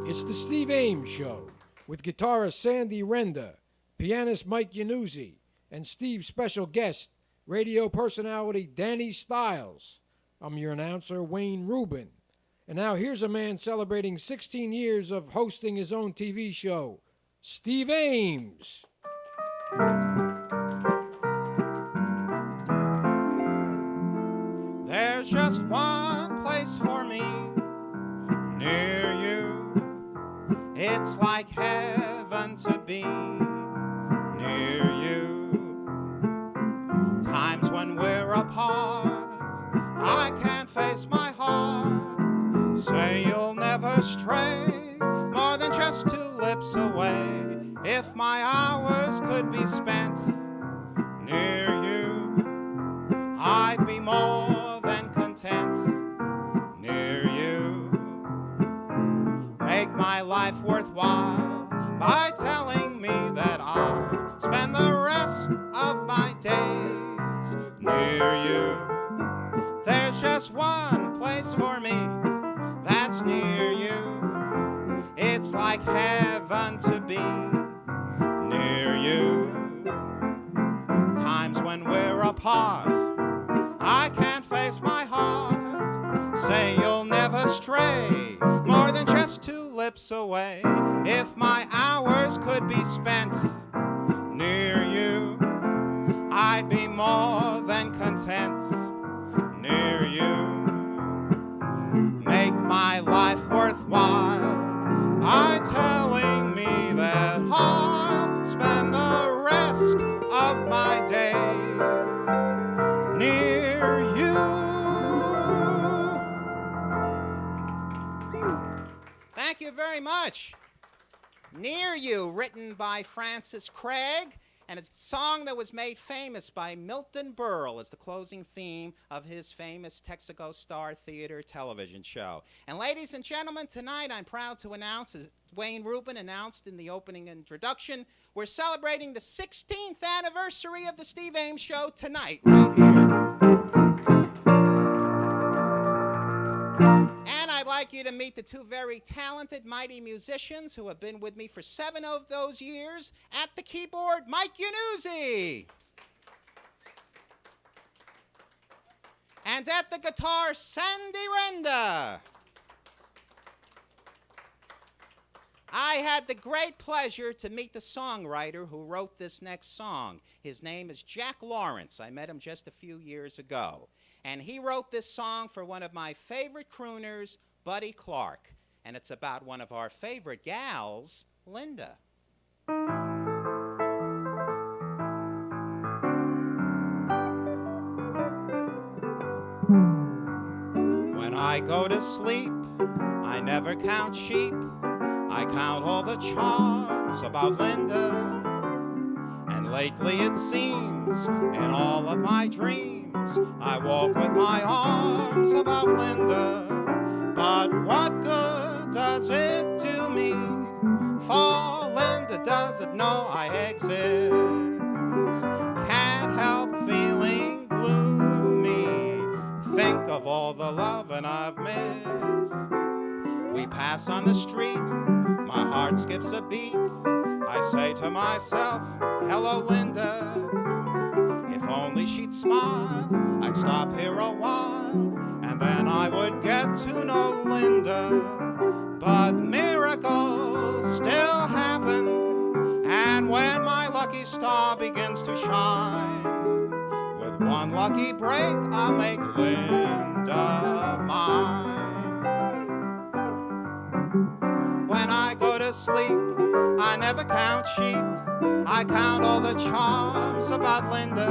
It's the Steve Ames Show with guitarist Sandy Renda, pianist Mike Yanuzzi, and Steve's special guest, radio personality Danny Styles. I'm your announcer, Wayne Rubin. And now here's a man celebrating 16 years of hosting his own TV show, Steve Ames. There's just one place for me near you. It's like heaven to be near you. Times when we're apart, I can't face my heart. Say you'll never stray more than just 2 lips away. If my hours could be spent near you, I'd be more than content near you. Make my life worthwhile by telling me that I'll spend the rest of my days near you. There's just one place for me that's near you. It's like heaven to be near you. Times when we're apart, I can't face my heart. Say you'll never stray more than just 2 lips away. If my hours could be spent near you, I'd be more than content near you. Make my life worthwhile by telling me that I'll spend the rest of my days near you. Thank you very much. Near You, written by Francis Craig, and it's a song that was made famous by Milton Berle as the closing theme of his famous Texaco Star Theater television show. And ladies and gentlemen, tonight I'm proud to announce, as Wayne Rubin announced in the opening introduction, we're celebrating the 16th anniversary of the Steve Ames Show tonight, right here. And I'd like you to meet the 2 very talented, mighty musicians who have been with me for 7 of those years. At the keyboard, Mike Yanuzzi. And at the guitar, Sandy Renda. I had the great pleasure to meet the songwriter who wrote this next song. His name is Jack Lawrence. I met him just a few years ago. And he wrote this song for one of my favorite crooners, Buddy Clark. And it's about one of our favorite gals, Linda. When I go to sleep, I never count sheep. I count all the charms about Linda. And lately it seems, in all of my dreams, I walk with my arms about Linda. But what good does it do me? For Linda doesn't know I exist. Can't help feeling gloomy. Think of all the loving I've missed. We pass on the street, my heart skips a beat. I say to myself, hello Linda. If only she'd smile, I'd stop here a while, and then I would get to know Linda. But miracles still happen, and when my lucky star begins to shine, with one lucky break, I'll make Linda mine. When I go to sleep, I never count sheep. I count all the charms about Linda.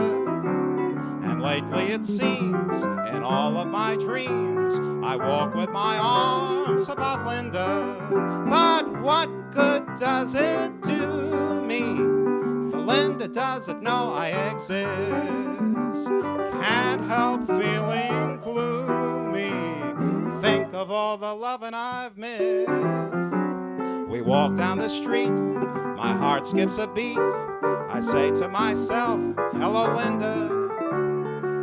And lately it seems, in all of my dreams, I walk with my arms about Linda. But what good does it do me? For Linda doesn't know I exist. Can't help feeling gloomy. Think of all the loving I've missed. We walk down the street, my heart skips a beat. I say to myself, hello Linda.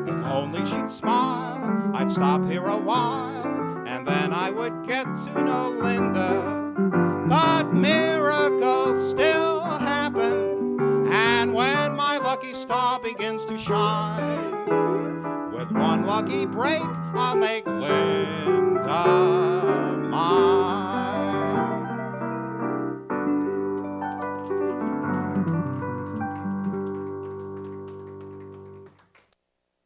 If only she'd smile, I'd stop here a while, and then I would get to know Linda. but miracles still happen. And when my lucky star begins to shine, with one lucky break, I'll make Linda mine.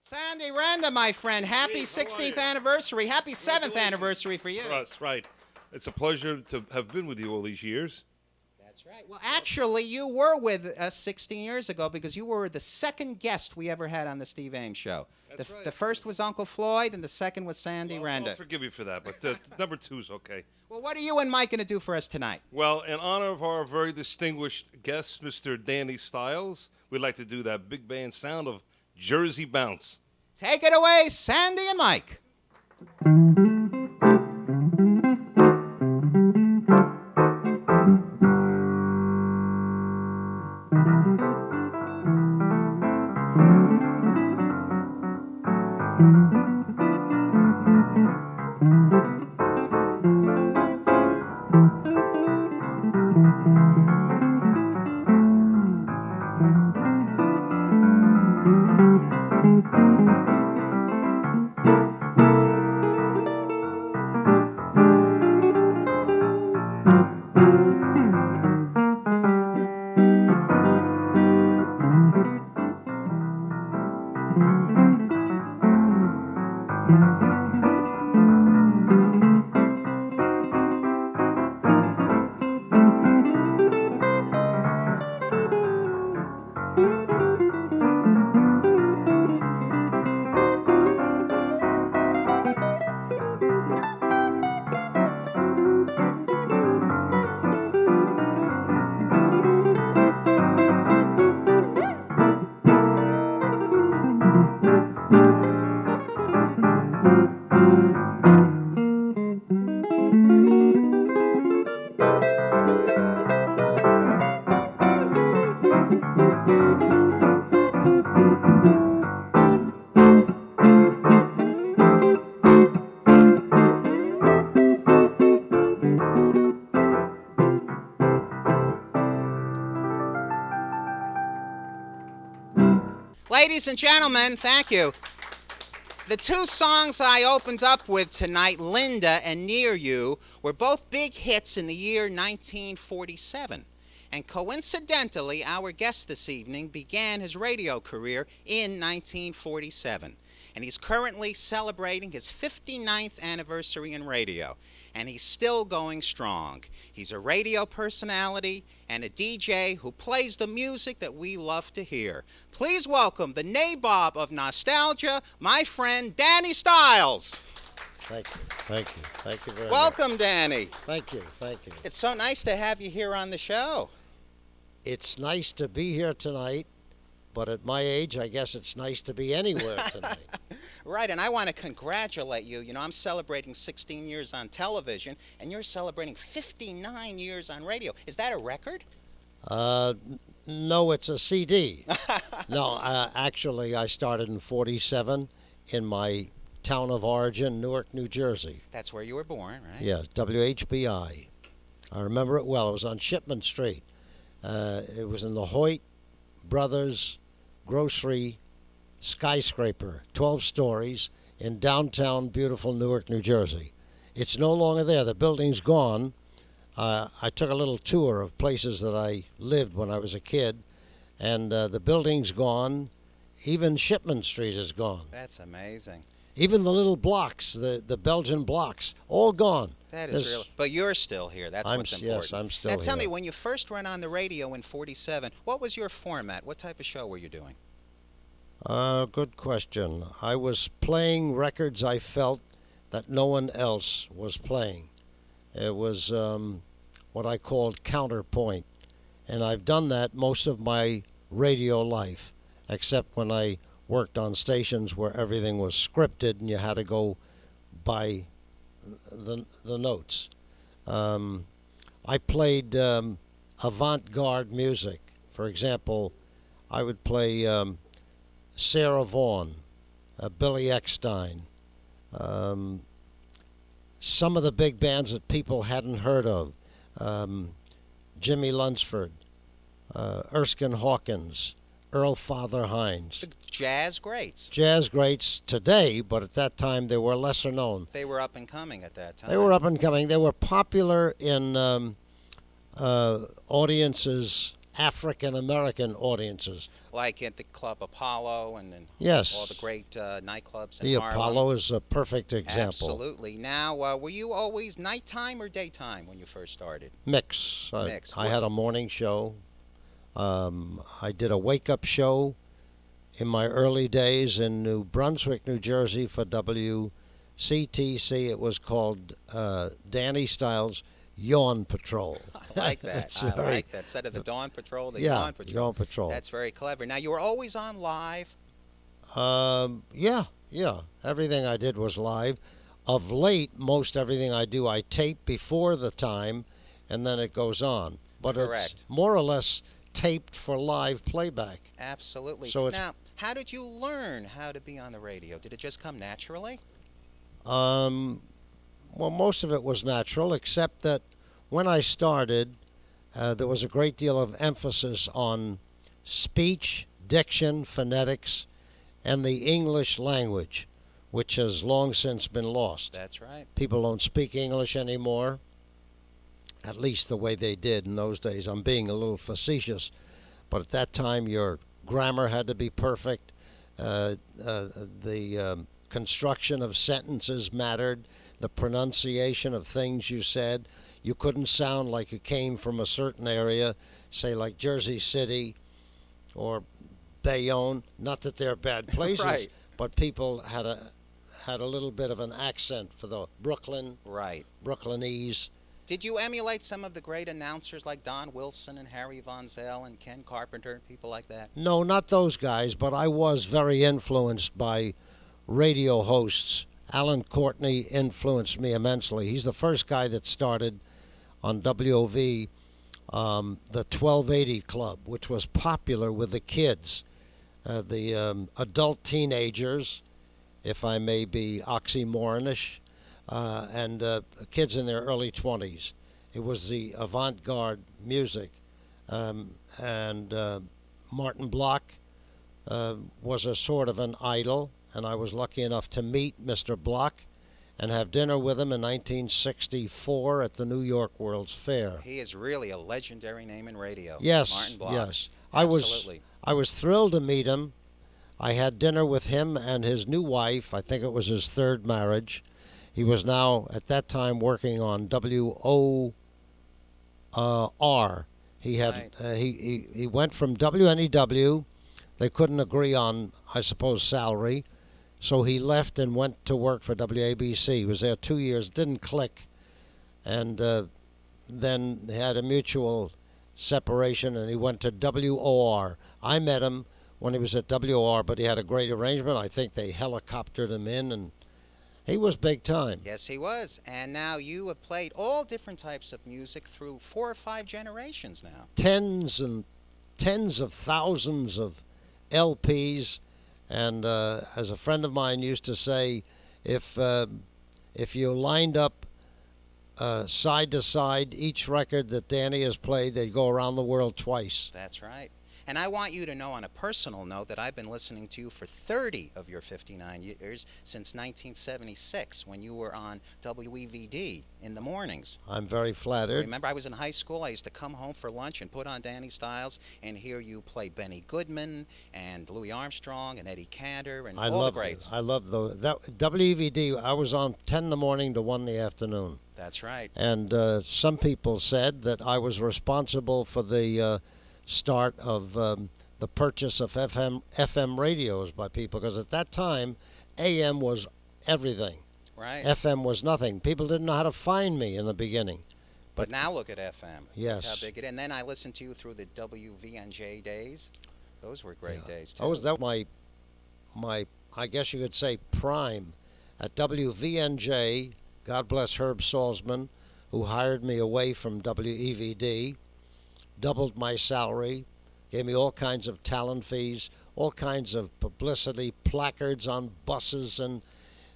Sandy Renda, my friend, happy 16th anniversary. Happy 7th anniversary for you. For us, right. It's a pleasure to have been with you all these years. That's right. Well, actually, you were with us 16 years ago because you were the second guest we ever had on the Steve Ames Show. That's right. The first was Uncle Floyd, and the second was Sandy Renda. I'll forgive you for that, but number 2's okay. Well, what are you and Mike going to do for us tonight? Well, in honor of our very distinguished guest, Mr. Danny Styles, we'd like to do that big band sound of Jersey Bounce. Take it away, Sandy and Mike. Ladies and gentlemen, thank you. The two songs I opened up with tonight, Linda and Near You, were both big hits in the year 1947. And coincidentally, our guest this evening began his radio career in 1947. And he's currently celebrating his 59th anniversary in radio. And he's still going strong. He's a radio personality and a DJ who plays the music that we love to hear. Please welcome the nabob of nostalgia, my friend Danny Styles. Thank you, thank you, thank you very Welcome, much. Danny. Thank you, thank you. It's so nice to have you here on the show. It's nice to be here tonight, but at my age, I guess it's nice to be anywhere tonight. Right, and I want to congratulate you. You know, I'm celebrating 16 years on television, and you're celebrating 59 years on radio. Is that a record? No, it's a CD. No, actually, I started in 47 in my town of origin, Newark, New Jersey. That's where you were born, right? Yeah, WHBI. I remember it well. It was on Shipman Street. It was in the Hoyt Brothers Grocery skyscraper, 12 stories, in downtown beautiful Newark, New Jersey. It's no longer there. The building's gone. I took a little tour of places that I lived when I was a kid, and the building's gone. Even Shipman Street is gone. That's amazing. Even the little blocks, the Belgian blocks, all gone. That is real. But you're still here. That's what's important. Yes, I'm still now, here. tell me, when you first went on the radio in 47, what was your format? What type of show were you doing? Good question. I was playing records I felt that no one else was playing. It was what I called counterpoint. And I've done that most of my radio life, except when I worked on stations where everything was scripted and you had to go by the notes. I played avant-garde music. For example, I would play Sarah Vaughan, Billy Eckstine, some of the big bands that people hadn't heard of. Jimmy Lunsford, Erskine Hawkins, Earl Father Hines. The jazz greats. Jazz greats today, but at that time they were lesser known. They were up and coming at that time. They were up and coming. They were popular in audiences, African American audiences. Like at the Club Apollo and Yes. all the great nightclubs in The Harlem. Apollo is a perfect example. Absolutely. Now, were you always nighttime or daytime when you first started? Mix. Mix. I had a morning show. I did a wake-up show in my early days in New Brunswick, New Jersey for WCTC. It was called Danny Styles Yawn Patrol. I like that. It's I very- like that. Instead of the Dawn Patrol, the Yeah, Yawn Patrol. Yawn Patrol. That's very clever. Now, you were always on live. Yeah. Everything I did was live. Of late, most everything I do, I tape before the time, and then it goes on. But Correct. it's more or less taped for live playback. Absolutely. So it's- Now, how did you learn how to be on the radio? Did it just come naturally? Well, most of it was natural, except that when I started, there was a great deal of emphasis on speech, diction, phonetics, and the English language, which has long since been lost. That's right. People don't speak English anymore, at least the way they did in those days. I'm being a little facetious, but at that time your grammar had to be perfect. The construction of sentences mattered. The pronunciation of things you said. You couldn't sound like you came from a certain area, say like Jersey City or Bayonne. Not that they're bad places, Right. but people had a little bit of an accent for the Right. Brooklynese. Did you emulate some of the great announcers like Don Wilson and Harry Von Zell and Ken Carpenter and people like that? No, not those guys, but I was very influenced by radio hosts. Alan Courtney influenced me immensely. He's the first guy that started on WOV the 1280 Club, which was popular with the kids, the adult teenagers, if I may be oxymoronish, and kids in their early 20s. It was the avant-garde music. And Martin Bloch was a sort of an idol, and I was lucky enough to meet Mr. Bloch and have dinner with him in 1964 at the New York World's Fair. He is really a legendary name in radio. Yes, Martin Bloch. yes. Absolutely. I was thrilled to meet him. I had dinner with him and his new wife. I think it was his third marriage. He was now, at that time, working on WOR. He had Right. he went from WNEW. They couldn't agree on, I suppose, salary. So he left and went to work for WABC. He was there 2 years, didn't click. And then they had a mutual separation, and he went to WOR. I met him when he was at WOR, but he had a great arrangement. I think they helicoptered him in, and he was big time. Yes, he was. And now you have played all different types of music through 4 or 5 generations now. Tens and tens of thousands of LPs, and as a friend of mine used to say, if you lined up side to side each record that Danny has played, they'd go around the world twice. That's right. And I want you to know on a personal note that I've been listening to you for 30 of your 59 years, since 1976, when you were on WEVD in the mornings. I'm very flattered. Remember, I was in high school. I used to come home for lunch and put on Danny Styles and hear you play Benny Goodman and Louis Armstrong and Eddie Cantor and all the greats. I love that WEVD. I was on 10 in the morning to 1 in the afternoon. That's right. And some people said that I was responsible for the start of the purchase of FM radios by people, because at that time AM was everything. Right. FM was nothing. People didn't know how to find me in the beginning. But now look at FM. Yes. Look how big it is. And then I listened to you through the WVNJ days. Those were great days, too. That was my I guess you could say prime at WVNJ. God bless Herb Salzman, who hired me away from WEVD, doubled my salary, gave me all kinds of talent fees, all kinds of publicity, placards on buses and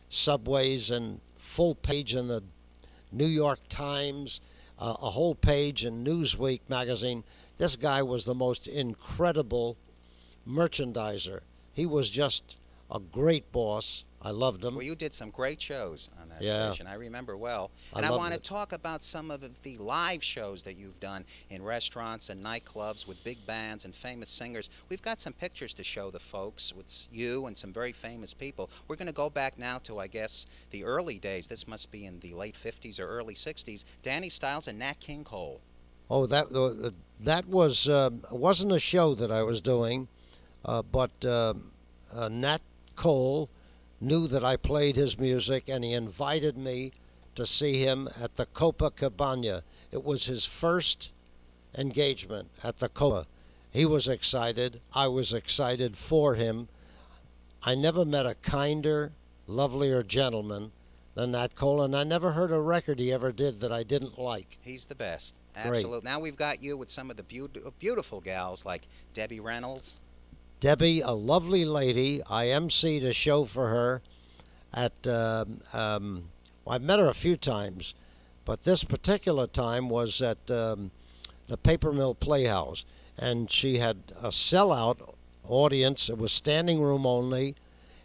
subways, and full page in the New York Times, a whole page in Newsweek magazine. This guy was the most incredible merchandiser. He was just a great boss. I loved him. Well, you did some great shows on that Yeah. station. I remember well. And I I loved want to it. talk about some of the live shows that you've done in restaurants and nightclubs with big bands and famous singers. We've got some pictures to show the folks with you and some very famous people. We're going to go back now to, I guess, the early days. This must be in the late 50s or early 60s. Danny Styles and Nat King Cole. Oh, that was wasn't a show that I was doing, but Nat Cole knew that I played his music, and he invited me to see him at the Copacabana. It was his first engagement at the Copa. He was excited. I was excited for him. I never met a kinder, lovelier gentleman than Nat Cole, and I never heard a record he ever did that I didn't like. He's the best. Great. Absolutely. Now we've got you with some of the beautiful gals like Debbie Reynolds. Debbie, a lovely lady. I emceed a show for her at, well, I've met her a few times, but this particular time was at the Paper Mill Playhouse, and she had a sellout audience. It was standing room only,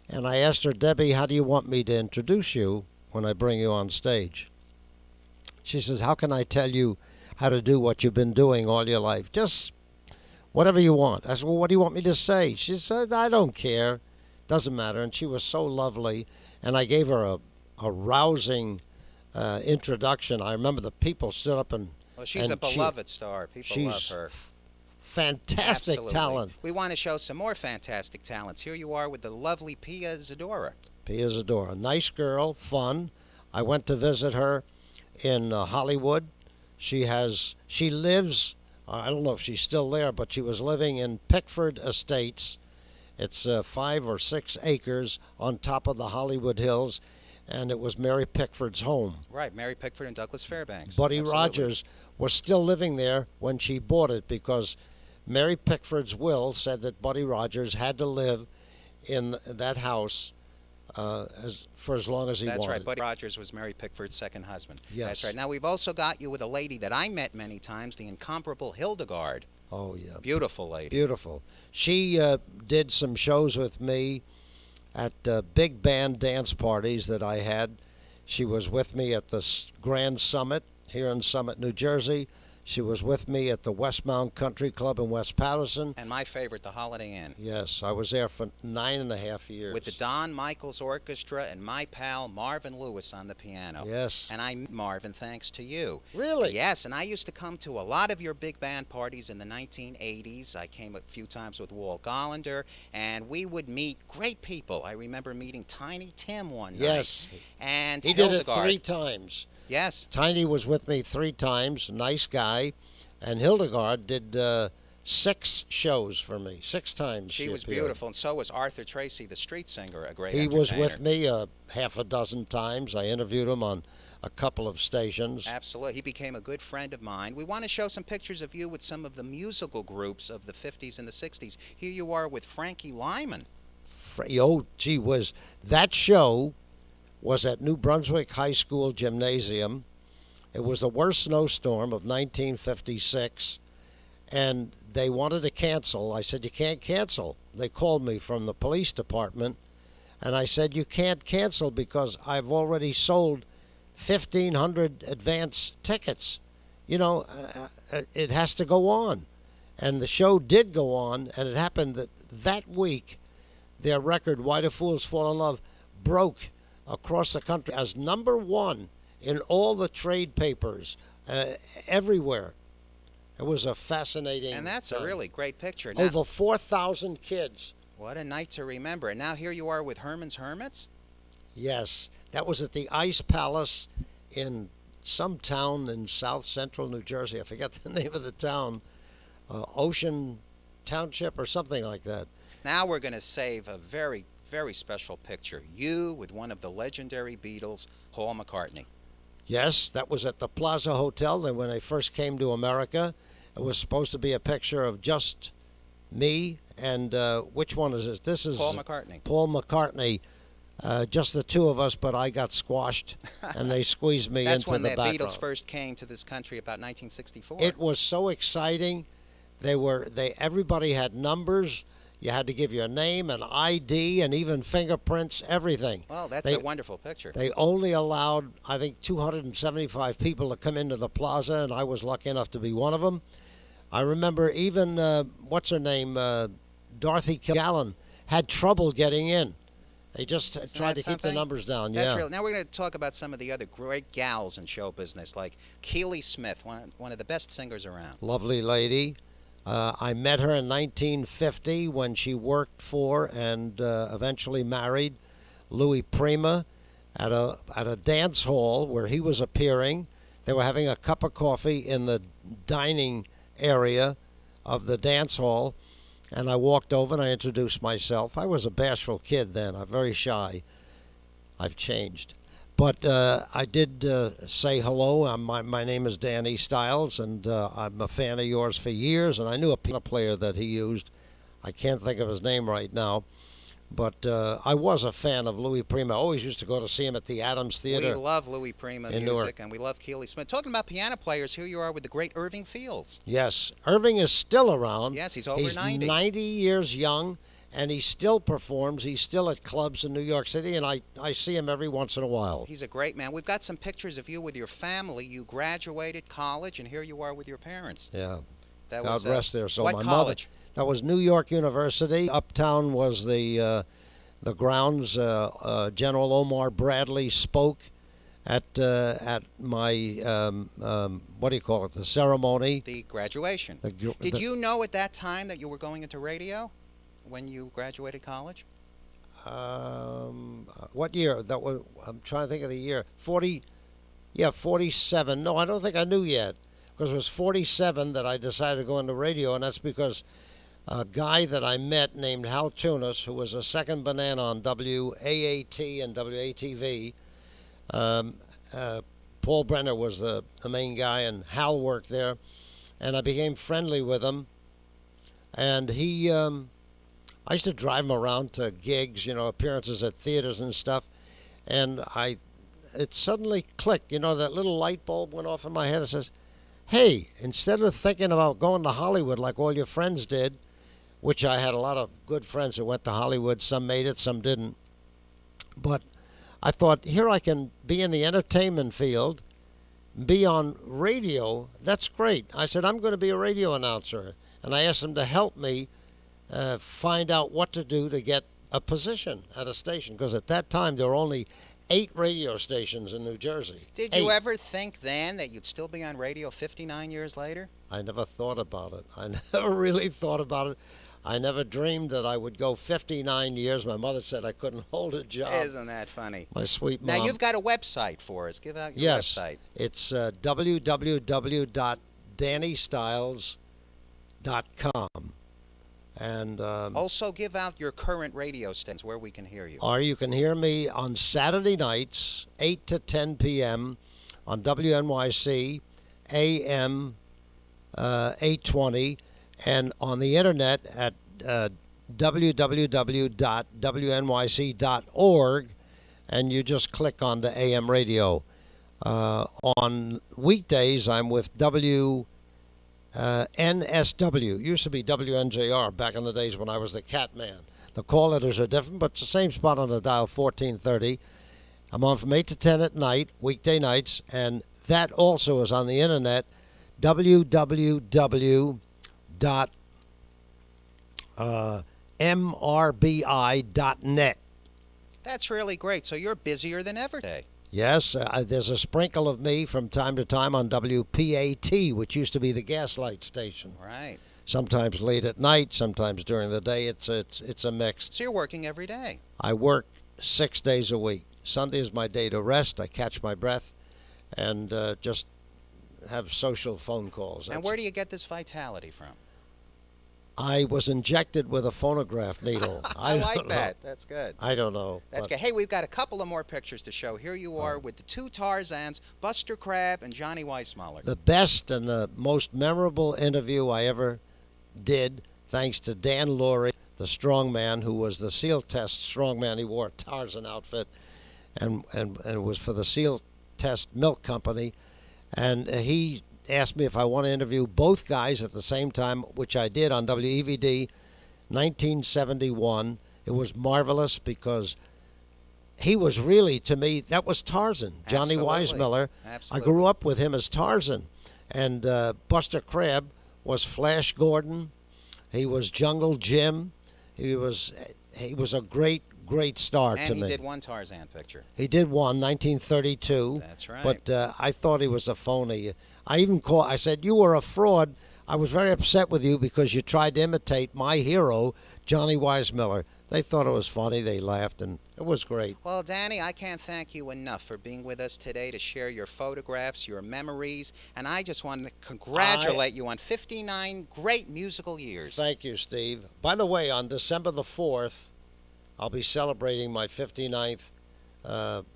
and I asked her, Debbie, how do you want me to introduce you when I bring you on stage? She says, how can I tell you how to do what you've been doing all your life? Just whatever you want. I said, well, what do you want me to say? She said, I don't care. Doesn't matter. And she was so lovely. And I gave her a rousing introduction. I remember the people stood up and Well, she's a beloved star. People love she's her. fantastic Absolutely. talent. We want to show some more fantastic talents. Here you are with the lovely Pia Zadora. Pia Zadora. Nice girl, fun. I went to visit her in Hollywood. She lives, I don't know if she's still there, but she was living in Pickford Estates. It's 5 or 6 acres on top of the Hollywood Hills, and it was Mary Pickford's home. Right, Mary Pickford and Douglas Fairbanks. Buddy Absolutely. Rogers was still living there when she bought it because Mary Pickford's will said that Buddy Rogers had to live in that house for as long as he That's wanted. right. Buddy Rogers was Mary Pickford's second husband. Yes. That's right. Now, we've also got you with a lady that I met many times, the incomparable Hildegard. Oh, yeah. Beautiful lady. Beautiful. She did some shows with me at big band dance parties that I had. She was with me at the Grand Summit here in Summit, New Jersey. She was with me at the Westmount Country Club in West Patterson. And my favorite, the Holiday Inn. Yes, I was there for 9.5 years. With the Don Michaels Orchestra and my pal Marvin Lewis on the piano. Yes. And I met Marvin thanks to you. Really? Yes, and I used to come to a lot of your big band parties in the 1980s. I came a few times with Walt Gollander, and we would meet great people. I remember meeting Tiny Tim one night. Yes. And He did it Hildegard. 3 times. Yes. Tiny was with me 3 times, nice guy. And Hildegard did 6 shows for me, 6 times. She was appeared. beautiful, and so was Arthur Tracy, the street singer, a great He was with entertainer. me half a dozen times. I interviewed him on a couple of stations. Absolutely. He became a good friend of mine. We want to show some pictures of you with some of the musical groups of the 50s and the 60s. Here you are with Frankie Lymon. Oh, gee whiz. That show was at New Brunswick High School Gymnasium. It was the worst snowstorm of 1956, and they wanted to cancel. I said, you can't cancel. They called me from the police department, and I said, you can't cancel because I've already sold 1,500 advance tickets. You know, it has to go on. And the show did go on, and it happened that week, their record, Why Do Fools Fall in Love, broke across the country as #1 in all the trade papers, everywhere. It was a fascinating And that's time. a really great picture. Now, Over 4,000 kids. what a night to remember. And now here you are with Herman's Hermits. Yes, that was at the Ice Palace in some town in south central New Jersey. I forget the name of the town. Ocean Township or something like that. Now we're going to save a very, very special picture. You with one of the legendary Beatles, Paul McCartney. Yes, that was at the Plaza Hotel. Then when I first came to America, it was supposed to be a picture of just me and which one is this? This is Paul McCartney. Paul McCartney just the two of us, but I got squashed, and they squeezed me That's into when the the background. Beatles first came to this country about 1964. It was so exciting. Everybody had numbers. You had to give your name and ID and even fingerprints, everything. Well, that's a wonderful picture. They only allowed, I think, 275 people to come into the plaza, and I was lucky enough to be one of them. I remember even, what's her name, Dorothy Gallen had trouble getting in. They just tried to keep the numbers down. That's yeah. real. Now we're going to talk about some of the other great gals in show business, like Keely Smith, one of the best singers around. Lovely lady. I met her in 1950 when she worked for and eventually married Louis Prima at a dance hall where he was appearing. They were having a cup of coffee in the dining area of the dance hall, and I walked over and I introduced myself. I was a bashful kid then. I'm very shy. I've changed. But I did say hello. My name is Danny Styles, and I'm a fan of yours for years. And I knew a piano player that he used. I can't think of his name right now. But I was a fan of Louis Prima. I always used to go to see him at the Adams Theater. We love Louis Prima in music, Newark. and we love Keely Smith. Talking about piano players, here you are with the great Irving Fields. Yes, Irving is still around. Yes, he's over He's 90. 90 years young, and he still performs. He's still at clubs in New York City, and I see him every once in a while. He's a great man. We've got some pictures of you with your family. You graduated college, and here you are with your parents. Yeah. That God was, rest their soul. What My college? mother, that was New York University. Uptown was the grounds. General Omar Bradley spoke at my what do you call it? The ceremony. The graduation. Did you know at that time that you were going into radio when you graduated college? What year? That was. I'm trying to think of the year. 47. No, I don't think I knew yet, because it was 47 that I decided to go into radio, and that's because a guy that I met named Hal Tunis, who was a second banana on WAAT and WATV. Paul Brenner was the main guy, and Hal worked there, and I became friendly with him. And he, I used to drive him around to gigs, appearances at theaters and stuff, and it suddenly clicked. That little light bulb went off in my head. It says, hey, instead of thinking about going to Hollywood like all your friends did, which I had a lot of good friends who went to Hollywood. Some made it, some didn't. But I thought, here I can be in the entertainment field, be on radio. That's great. I said, I'm going to be a radio announcer. And I asked him to help me find out what to do to get a position at a station. Because at that time, there were only 8 radio stations in New Jersey. Did you ever think then that you'd still be on radio 59 years later? I never thought about it. I never really thought about it. I never dreamed that I would go 59 years. My mother said I couldn't hold a job. Isn't that funny? My sweet mom. Now, you've got a website for us. Give out your website. It's www.dannystyles.com. And also give out your current radio stations where we can hear you. Or you can hear me on Saturday nights, 8 to 10 p.m. on WNYC, AM 820, and on the internet at www.wnyc.org, and you just click on the AM radio. On weekdays, I'm with NSW. Used to be WNJR back in the days when I was the cat man. The call letters are different, but it's the same spot on the dial, 1430. I'm on from 8 to 10 at night, weekday nights, and that also is on the internet, www.mrbi.net. That's really great. So you're busier than ever today. Yes, there's a sprinkle of me from time to time on WPAT, which used to be the Gaslight station. Right. Sometimes late at night, sometimes during the day. It's a mix. So you're working every day. I work 6 days a week. Sunday is my day to rest. I catch my breath and just have social phone calls. And where do you get this vitality from? I was injected with a phonograph needle. I like that. That's good. I don't know. That's good. Hey, we've got a couple of more pictures to show. Here you are with the 2 Tarzans, Buster Crabbe and Johnny Weissmuller. The best and the most memorable interview I ever did, thanks to Dan Laurie, the strongman who was the SEAL Test strongman. He wore a Tarzan outfit, and it was for the SEAL Test Milk Company. And he asked me if I want to interview both guys at the same time, which I did on WEVD 1971. It was marvelous because he was really, to me, that was Tarzan, Johnny Weissmuller. Absolutely. I grew up with him as Tarzan. And Buster Crabbe was Flash Gordon. He was Jungle Jim. He was a great star to me. And he did one Tarzan picture. He did one, 1932. That's right. But I thought he was a phony. I said, you were a fraud. I was very upset with you because you tried to imitate my hero, Johnny Weissmuller. They thought it was funny. They laughed, and it was great. Well, Danny, I can't thank you enough for being with us today to share your photographs, your memories, and I just want to congratulate you on 59 great musical years. Thank you, Steve. By the way, on December the 4th, I'll be celebrating my 59th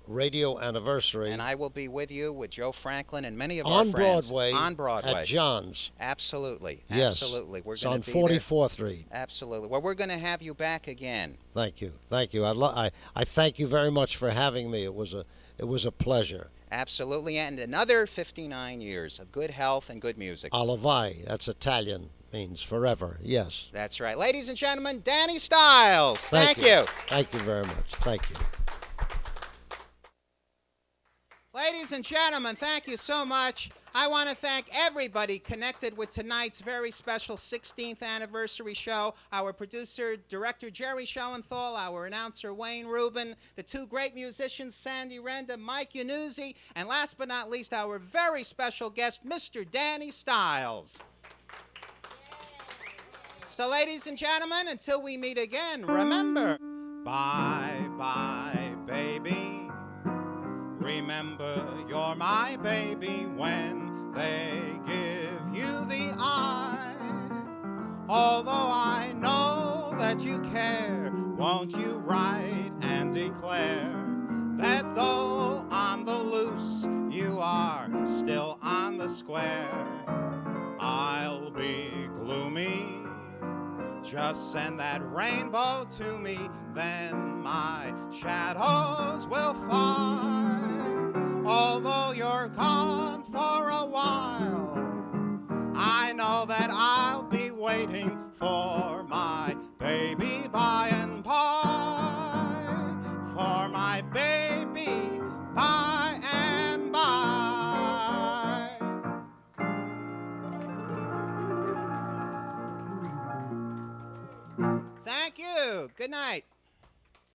radio anniversary. And I will be with you, with Joe Franklin and many of our on friends. Broadway. On Broadway. At John's. Absolutely. Yes. Absolutely. We're It's going on to be there. 44th Street. Absolutely. Well, we're going to have you back again. Thank you. Thank you. I thank you very much for having me. It was a pleasure. Absolutely. And another 59 years of good health and good music. Alavai, that's Italian, means forever. Yes. That's right. Ladies and gentlemen, Danny Styles. Thank Thank you. Thank you very much. Thank you. Ladies and gentlemen, thank you so much. I want to thank everybody connected with tonight's very special 16th anniversary show. Our producer, director Jerry Schoenthal, our announcer Wayne Rubin, the two great musicians Sandy Renda, Mike Yanuzzi, and last but not least, our very special guest, Mr. Danny Styles. So ladies and gentlemen, until we meet again, remember, Bye, bye, baby. Remember, you're my baby when they give you the eye. Although I know that you care, won't you write and declare that though on the loose you are still on the square? I'll be gloomy. Just send that rainbow to me, then my shadows will fly. Although you're gone for a while, I know that I'll be waiting for my baby by and by. For my baby.